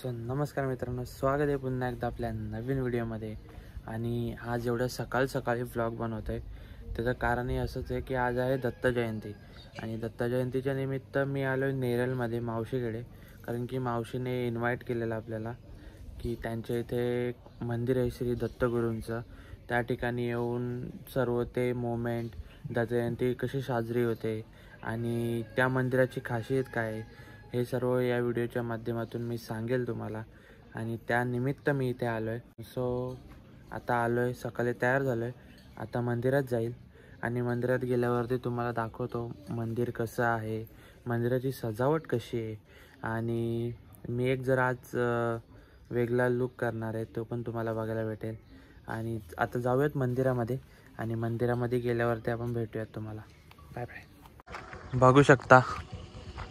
नमस्कार मित्रांनो, स्वागत आहे पुन्हा एकदा आपल्या नवीन व्हिडिओमध्ये. आणि आज एवढं सकाळी व्लॉग बनवतो आहे त्याचं कारणही असंच आहे की आज आहे दत्त जयंती. आणि दत्त जयंतीच्या निमित्त मी आलो आहे नेरळमध्ये मावशीकडे, कारण की मावशीने इन्व्हाइट केलेलं आपल्याला की त्यांच्या इथे एक मंदिर आहे श्री दत्तगुरूंचं. त्या ठिकाणी येऊन सर्व ते मोमेंट, दत्त जयंती कशी साजरी होते आणि त्या मंदिराची खासियत काय आहे हे सर्व या व्हिडिओच्या माध्यमातून मी सांगेल तुम्हाला. आणि त्यानिमित्त मी इथे आलो आहे. सो आता आलो आहे, सकाळी तयार झालो आहे, आता मंदिरात जाईल आणि मंदिरात गेल्यावरती तुम्हाला दाखवतो मंदिर कसं आहे, मंदिराची सजावट कशी आहे. आणि मी एक जर आज वेगळा लुक करणार आहे तो पण तुम्हाला बघायला भेटेल. आणि आता जाऊयात मंदिरामध्ये आणि मंदिरामध्ये गेल्यावरती आपण भेटूयात तुम्हाला. Bye bye. बघू शकता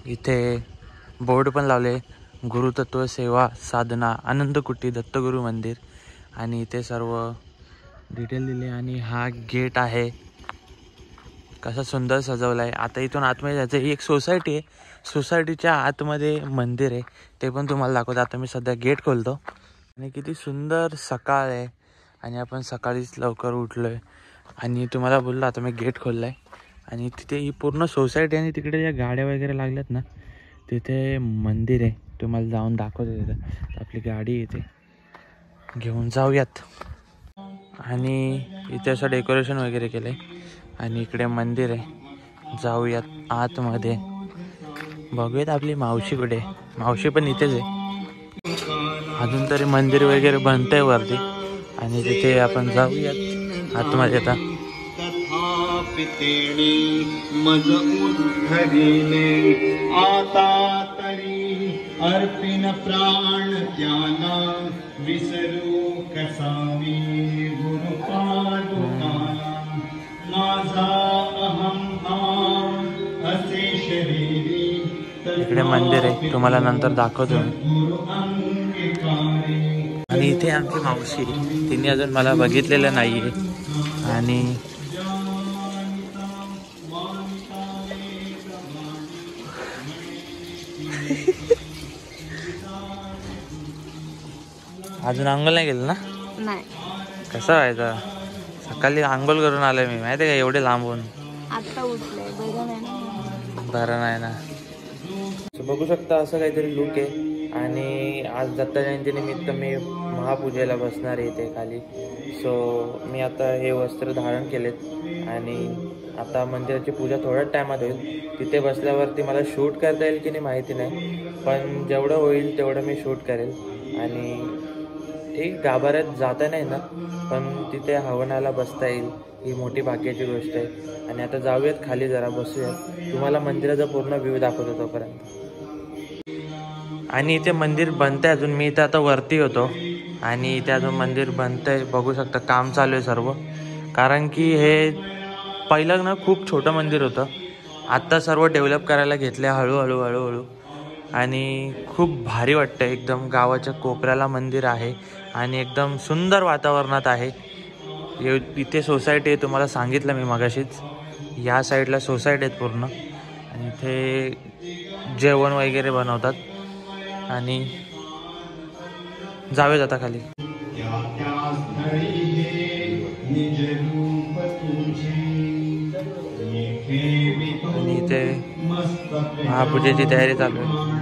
इथे बोर्ड पण लावले, गुरुतत्व सेवा साधना आनंदकुटी दत्तगुरू मंदिर. आणि इथे सर्व डिटेल दिले. आणि हा गेट आहे, कसा सुंदर सजवला आहे. आता इथून आतमध्ये जायचं. ही एक सोसायटी आहे, सोसायटीच्या आतमध्ये मंदिर आहे, ते पण तुम्हाला दाखवतो. आता मी सध्या गेट खोलतो. आणि किती सुंदर सकाळ आहे आणि आपण सकाळीच लवकर उठलो आहे. आणि तुम्हाला बोललो आता मी गेट खोललं आहे. आणि तिथे ही पूर्ण सोसायटी आणि तिकडे ज्या गाड्या वगैरे लागल्यात ना तिथे मंदिर आहे, तुम्हाला जाऊन दाखवतो. तिथं आपली गाडी येते, घेऊन जाऊयात. आणि इथे असं डेकोरेशन वगैरे केलं आहे आणि इकडे मंदिर आहे, जाऊयात आतमध्ये. बघूयात आपली मावशी कुठे. मावशी पण इथेच आहे. अजून तरी मंदिर वगैरे बनतंय वरती आणि तिथे आपण जाऊयात आतमध्ये. आता पितेणी मज उद्धरिले आता तरी अर्पिन प्राण त्याला विसरू कसावी गुरुपादुका माझा अहंकार असे शरीरी. इकडे मंदिर आहे, तुम्हाला नंतर दाखवतो. आणि इथे आमची मावशी, तिने अजून मला बघितलेलं नाही आहे. आणि अजून आंघोळ नाही गेलं ना? नाही. कसं व्हायचं, सकाळी आंघोळ करून आलोय मी, माहिती आहे का, एवढे लांबून. आता उठलंय, बरं नाही ना. बरं नाही ना. बघू शकता असं काहीतरी लुक आहे. आणि आज दत्त जयंती निमित्त मी महापूजेला बसणार आहे इथे खाली. सो मी आता हे वस्त्र धारण केलेत आणि आता मंदिराची पूजा थोड्याच टायमात होईल. तिथे बसल्यावरती मला शूट करता येईल की नाही माहिती नाही, पण जेवढं होईल तेवढं मी शूट करेल. आणि ठीक, गाभाऱ्यात जाता नाही ना, पण तिथे हवनाला बसता येईल, ही मोठी भाग्याची गोष्ट आहे. आणि आता जाऊयात खाली, जरा बसूयात, तुम्हाला मंदिराचा पूर्ण व्ह्यू दाखवतो तोपर्यंत. आणि इथे मंदिर बनतंय अजून. मी इथे आता वरती होतो आणि इथे अजून मंदिर बनतंय. बघू शकता काम चालू आहे सर्व, कारण की हे पहिलं ना खूप छोटं मंदिर होतं, आत्ता सर्व डेव्हलप करायला घेतलं हळूहळू. आणि खूप भारी वाटतं, एकदम गावाच्या कोपऱ्याला मंदिर आहे आणि एकदम सुंदर वातावरणात आहे. इथे सोसायटी आहे, तुम्हाला सांगितलं मी मगाशीच, या साईडला सोसायटी आहेत पूर्ण. आणि इथे जेवण वगैरे बनवतात. आणि जाऊयात आता खाली. आणि इथे महापूजेची तयारी चालू आहे.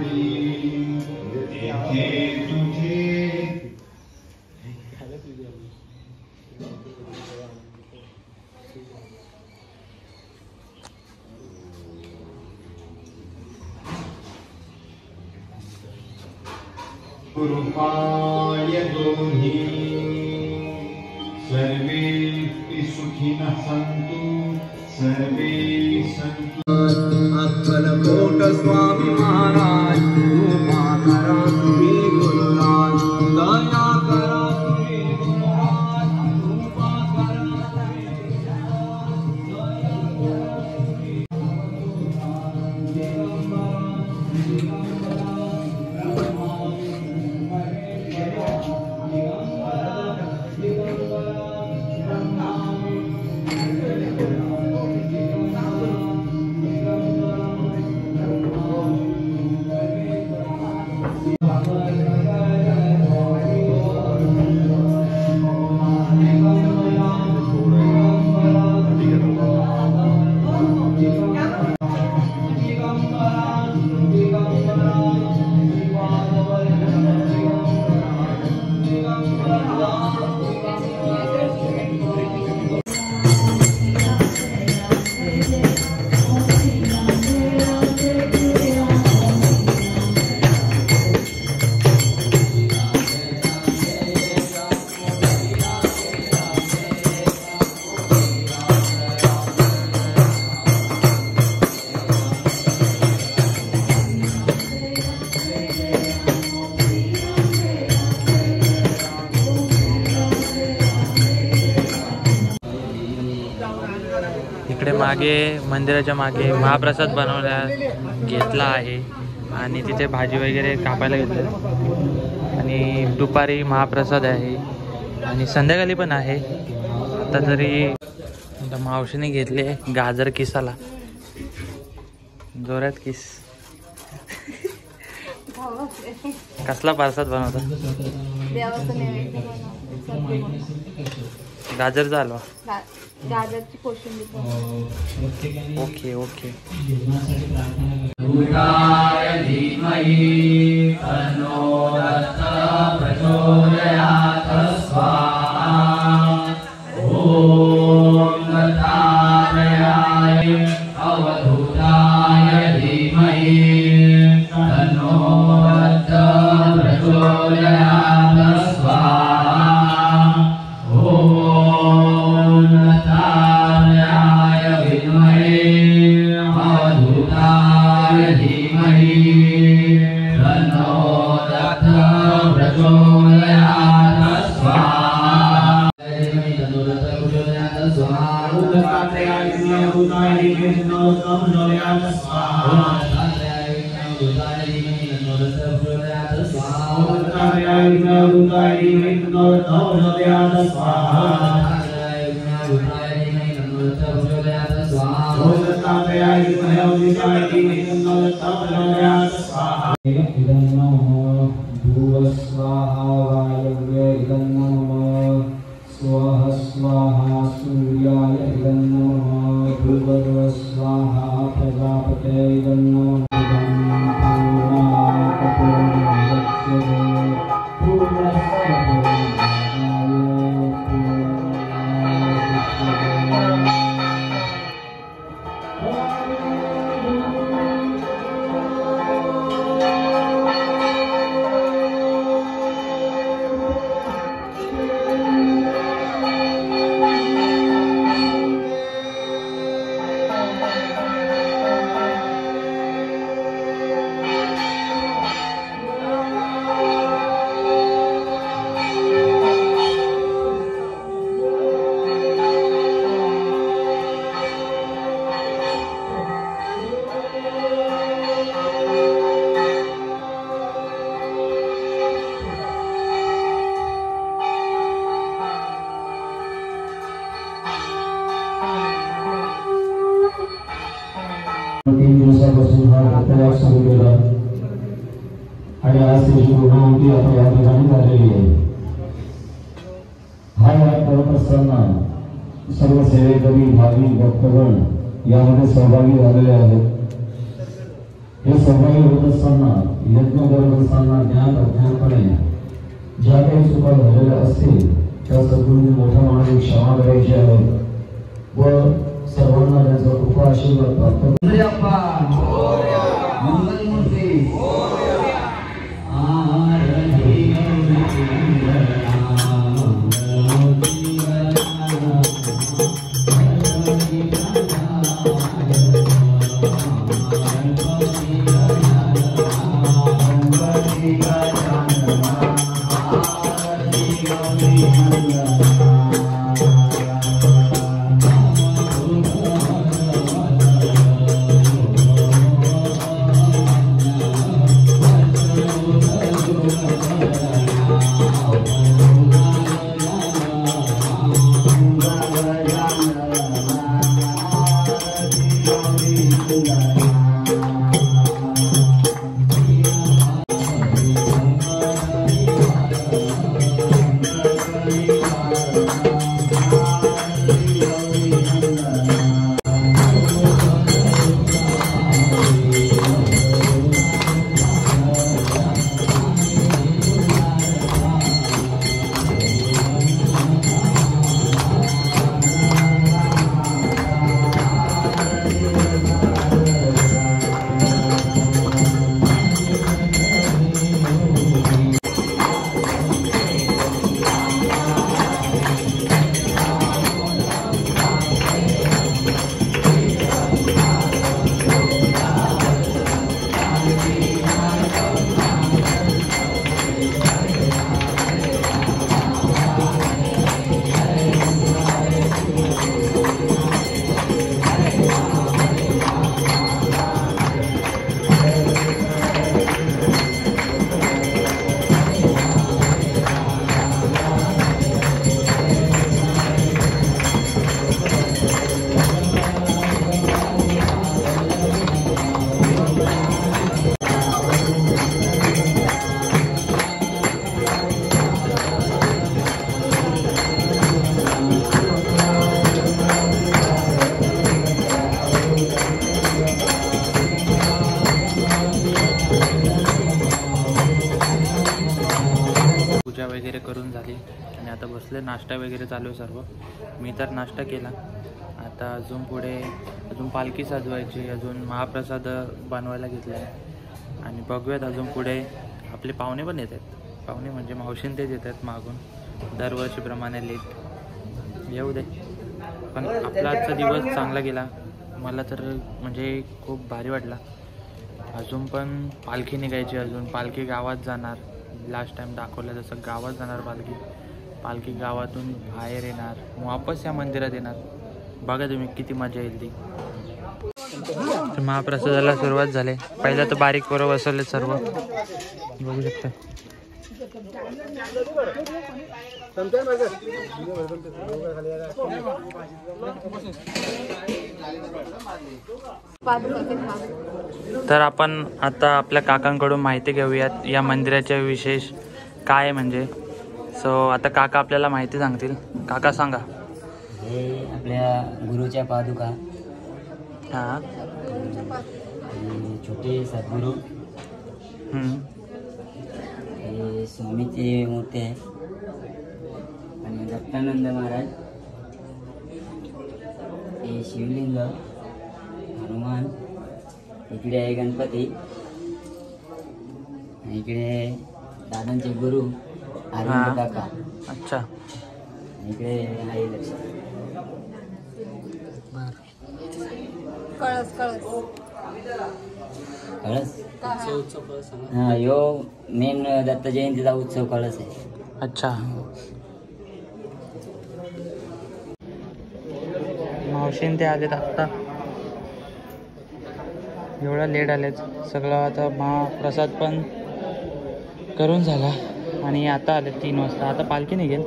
गुरुपाय दोन्ही सर्वे सुखिनः सन्तु सर्वे सन्तु. अक्कलकोट स्वामी महाराज कृपा करा तुम्ही गुरुराज, दया करा तुम्ही गुरुराज, कृपा करा तुम्ही मागे मंदिराच्या मागे महाप्रसाद बनवल्या घेतला आहे आणि तिथे भाजी वगैरे कापायला घेतलं आणि दुपारी महाप्रसाद आहे आणि संध्याकाळी पण आहे. आता तरी आता मावशीने घेतले गाजर किसाला जोरात किस. कसला प्रसाद बनवता? गाजरचा हलवा. गाजरची कोशिंबीर. Okay okay. आणि आज त्याची पूर्णाहुती आता या ठिकाणी झालेली आहे. हा याग करत असताना सर्व सेवेकरी भाविक भक्तगण यामध्ये सहभागी झालेले आहेत. हे सहभागी होत असताना यज्ञ करत असताना ज्ञान अज्ञानपणे ज्या काही चुका झालेल्या असतील त्या सगळ्यांनी मोठ्या मनाने क्षमा करायची आहे व सर्वांना त्याचा कृपा आशीर्वाद प्राप्त वगैरे करून झाली आणि आता बसले. नाश्ता वगैरे चालू आहे सर्व. मी तर नाश्ता केला. आता अजून पुढे अजून पालखी सजवायची, अजून महाप्रसाद बनवायला घेतला आहे आणि बघूयात अजून पुढे. आपले पाहुणे पण येत आहेत. पाहुणे म्हणजे मावशीन तेच येतात मागून, दरवर्षीप्रमाणे लेट. येऊ दे. पण आपला आजचा दिवस चांगला गेला. मला तर म्हणजे खूप भारी वाटला. अजून पण पालखी निघायची. अजून पालखी गावात जाणार. लास्ट टाईम दाखवलं तसं गावात जाणार पालखी. पालखी गावातून बाहेर येणार, वापस या मंदिरात येणार. बघा तुम्ही किती मजा येईल ती. तर महाप्रसादाला सुरुवात झाली. पहिला तर बारीक पोरं बसवले सर्व, बघू शकता. तर आपण आता आपल्या काकांकडून माहिती घेऊयात या मंदिराच्या विशेष काय आहे म्हणजे. सो आता काका आपल्याला माहिती सांगतील. काका सांगा. हे आपल्या गुरुच्या पादुका. हां. छोटे सद्गुरू. हे स्वामीची मूर्ती आहे. आणि दत्तानंद महाराज. हे शिवलिंग, हनुमान. इकडे आहे गणपती. आणि इकडे दादांचे गुरु अरविंद काका. अच्छा. इकडे आहे लक्ष्मी. कळस कळस कळस. हा, यो मेन दत्त जयंतीचा उत्सव कळस आहे. अच्छा. मावशीन ते आलेत आत्ता. एवढा लेट आलेत. सगळं आता महाप्रसाद पण करून झाला आणि आता आले 3 वाजता. आता पालखी निघेल.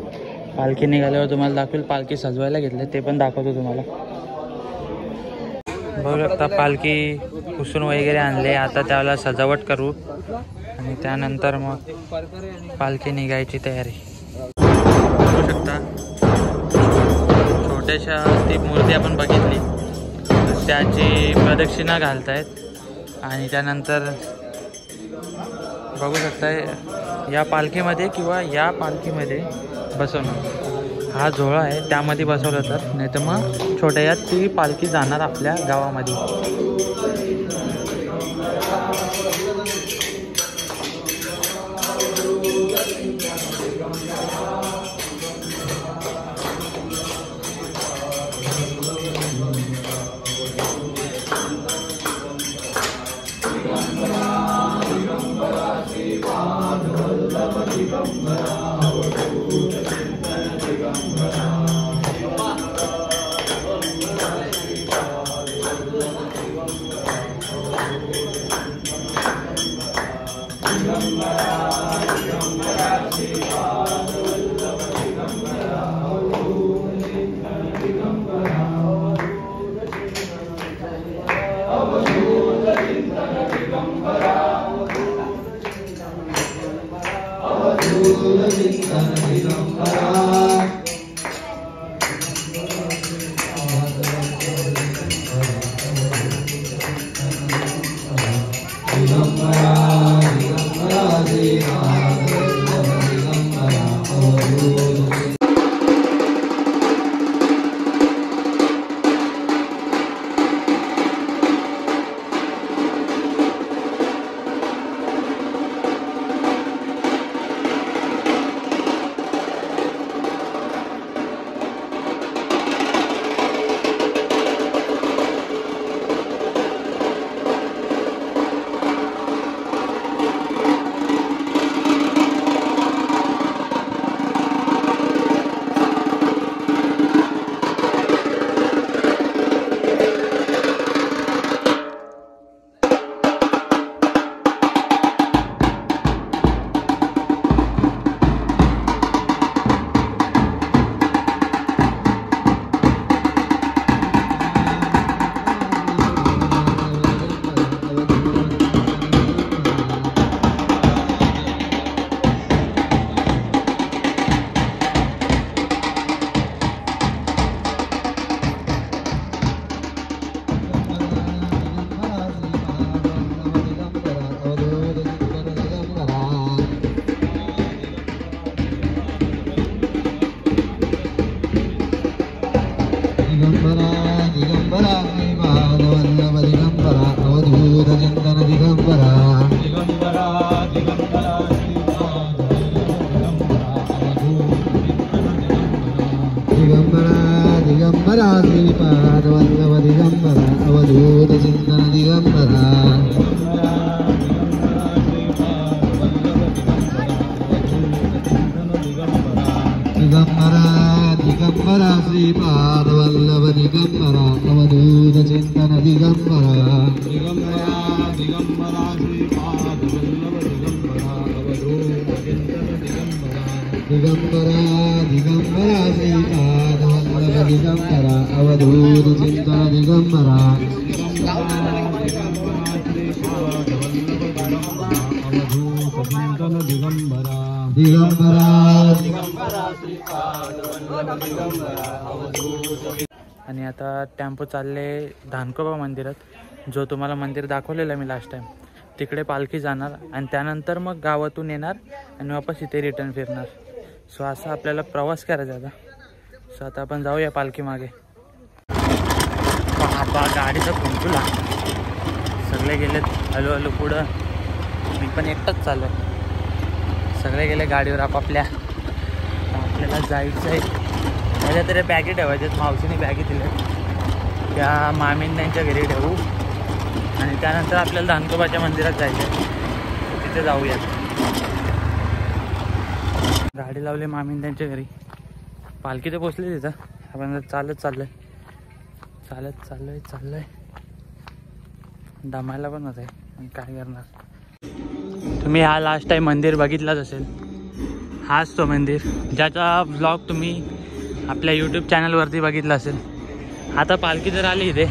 पालखी निघाल्यावर तुम्हाला दाखवेल. पालखी सजवायला घेतले ते पण दाखवतो तुम्हाला. बघू शकता पालखी पुसून वगैरे आणले. आता त्याला सजावट करू आणि त्यानंतर मग पालखी निघायची तयारी. बघू शकता छोट्याशा ती मूर्ती आपण बघितली, त्याची प्रदक्षिणा घालतायत आणि त्यानंतर बघू शकता या पालखीमध्ये किंवा या पालखीमध्ये बसवणं. हा झोळा आहे त्यामध्ये बसवलं तर, नाही तर मग छोट्या यात ती पालखी जाणार आपल्या गावामध्ये. श्रीपाद वल्लभ दिगंबरा अवधूत चिंतन दिगंबरा दिगंबरा दिगंबरा श्रीपाद वल्लभ दिगंबरा अवधूत चिंतन दिगंबरा दिगंबरा दिगंबरा श्रीपाद वल्लभ दिगंबरा अवधूत चिंतन दिगंबरा दिगंबरा दिगंबरा श्रीपाद वल्लभ दिगंबरा अवधूत चिंतन दिगंबरा दिगंबरा आणि आता टेम्पो चालले धानकोबा मंदिरात, जो तुम्हाला मंदिर दाखवलेलं मी लास्ट टाइम. तिकडे पालखी जाणार आणि त्यानंतर मग गावातून येणार आणि वापस इथे रिटर्न फिरणार. सो असा आपल्याला प्रवास करायचा आता. सो आता आपण जाऊया पालखी मागे. बाबा गाडीचा कुंकुला सगळे गेलेत हळू हळू पुढं. मी पण एकटाच चालू आहे. सगळे गेले गाडीवर आपापल्या. आपल्याला जायचं आहे. माझ्या तरी बॅगी ठेवायच्यात. मावशीने बॅगी दिल्या त्या मामीन त्यांच्या घरी ठेवू आणि त्यानंतर आपल्याला धानकोबाच्या मंदिरात जायचं आहे. तिथे जाऊयात. गाडी लावली मामीन त्यांच्या घरी. पालखी तर पोचली तिथं. आपण चालत चाललोय दमायला पण होत आहे. काय करणार. तुम्ही हा लास्ट टाइम मंदिर बघितलाच असेल. हाच तो मंदिर ज्याचा ब्लॉग तुम्ही आपल्या यूट्यूब चॅनलवरती बघितला असेल. आता पालखी तर आली इथे.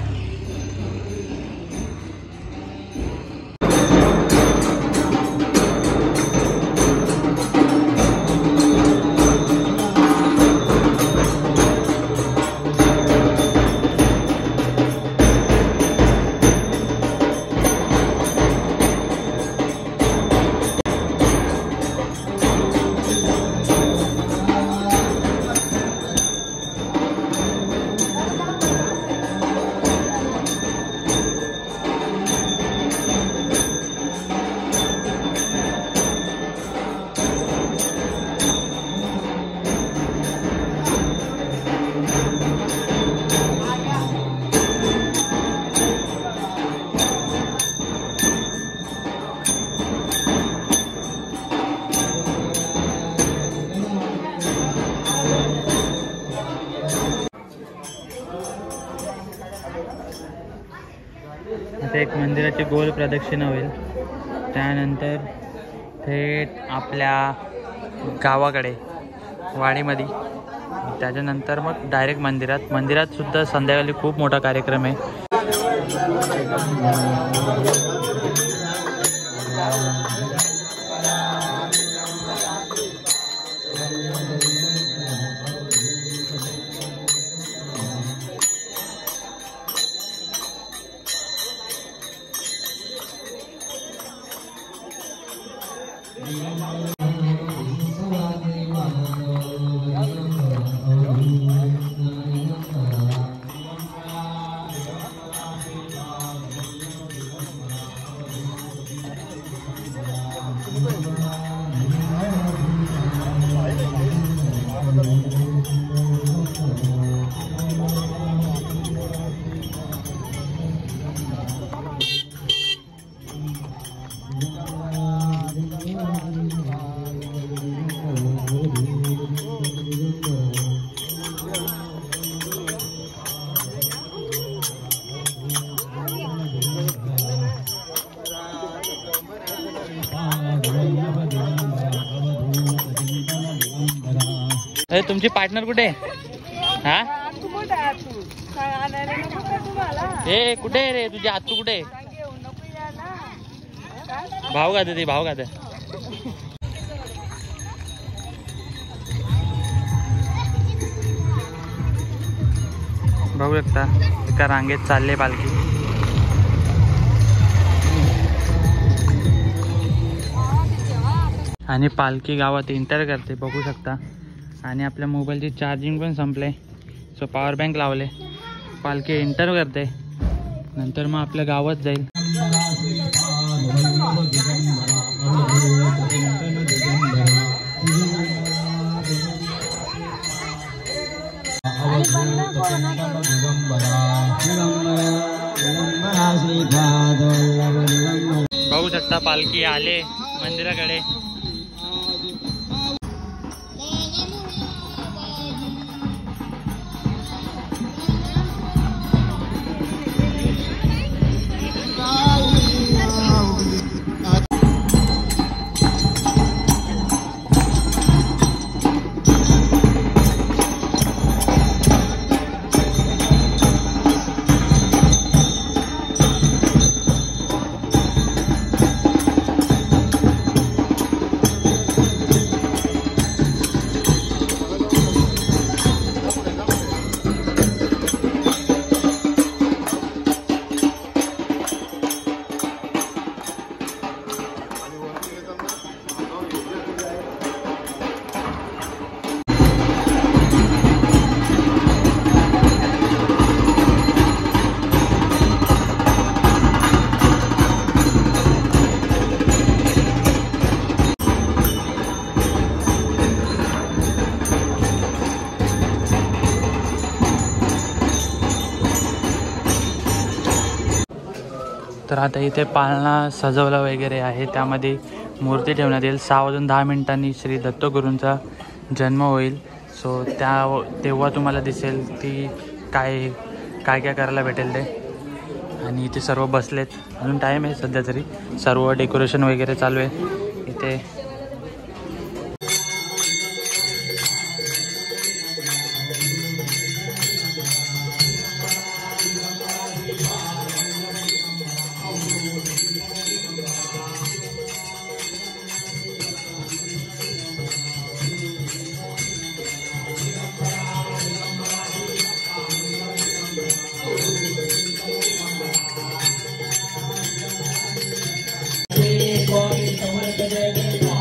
आता एक मंदिराची गोल प्रदक्षिणा होईल. त्यानंतर थेट आपल्या गावाकडे वाडीमध्ये. त्याच्यानंतर मग डायरेक्ट मंदिरात सुद्धा संध्याकाळी खूप मोठा कार्यक्रम आहे. अरे तुमची पार्टनर कुठे हा? ए कुठे रे तुझी आतू कुठे? भाव खाते ती भाव खाते. बघू शकता एका रांगेत चालले पालखी. आणि पालखी गावात एंटर करते बघू शकता. आणि आपल्या मोबाईलची चार्जिंग पण संपले. सो पॉवर बँक लावले. पालखी एंटर करते नंतर मग आपल्या गावात जाईल. आता पालखी आले मंदिराकडे. तर आता इथे पाळणा सजवला वगैरे आहे. त्यामध्ये मूर्ती ठेवण्यात येईल. 6 वाजून 10 मिनिटांनी श्री दत्तगुरूंचा जन्म होईल. सो तेव्हा तुम्हाला दिसेल ती काय काय करायला भेटेल ते. आणि इथे सर्व बसलेत. अजून टाईम आहे सध्या तरी. सर्व डेकोरेशन वगैरे चालू आहे इथे. स्वामी समर्थ जय जय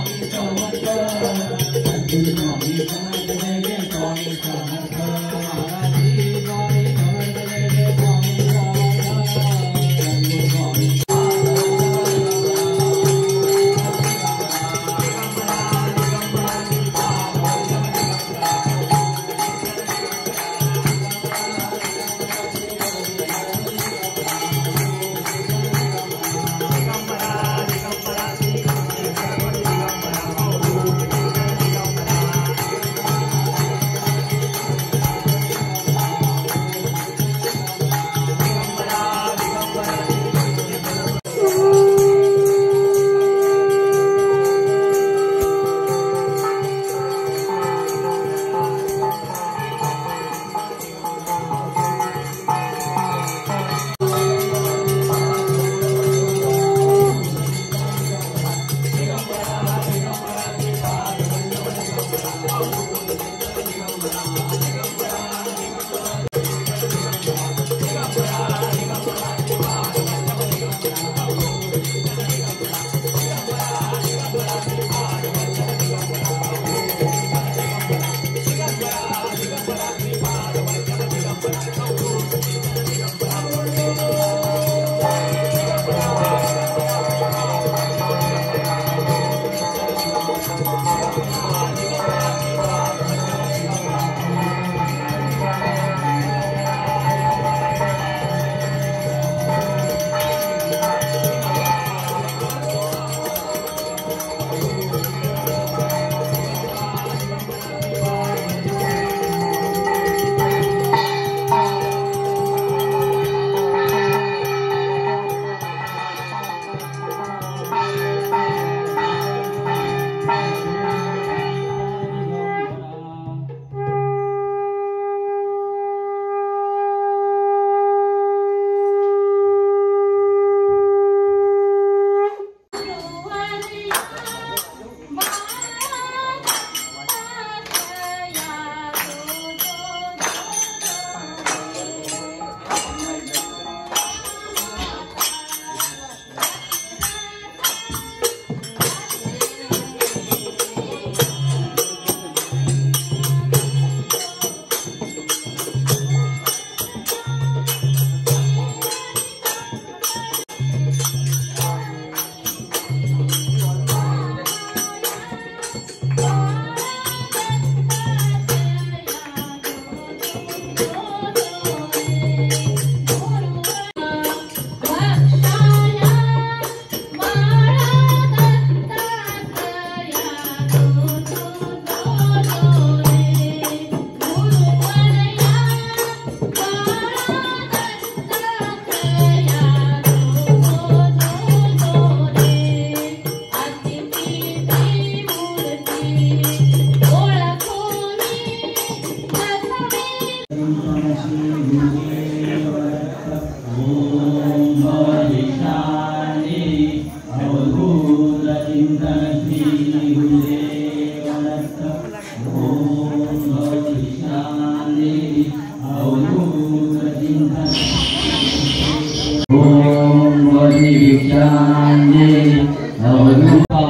ईशान्ये नवरूपा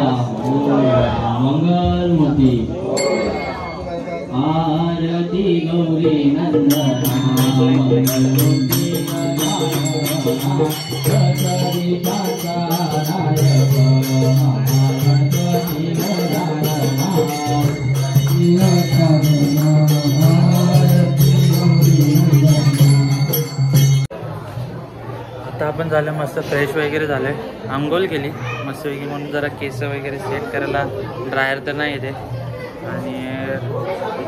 मंगलमती आरती गौरी नंदना मंगलमूर्ती आता आपण झालं मस्त फ्रेश वगैरे झालं आहे, आंघोळ केली मस्तपैकी, म्हणून जरा केस वगैरे सेट करायला ड्रायर तर नाही येते. आणि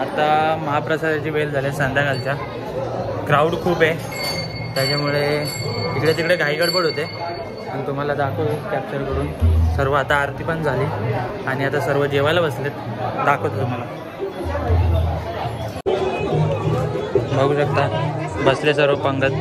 आता महाप्रसादाची वेळ झाली संध्याकाळच्या, क्राऊड खूप आहे त्याच्यामुळे इकडे तिकडे घाई गडबड होते. आणि तुम्हाला दाखवतो कॅप्चर करून सर्व. आता आरती पण झाली आणि आता सर्व जेवायला बसलेत, दाखवतो तुम्हाला. बघू शकता बसले सर्व पंगत.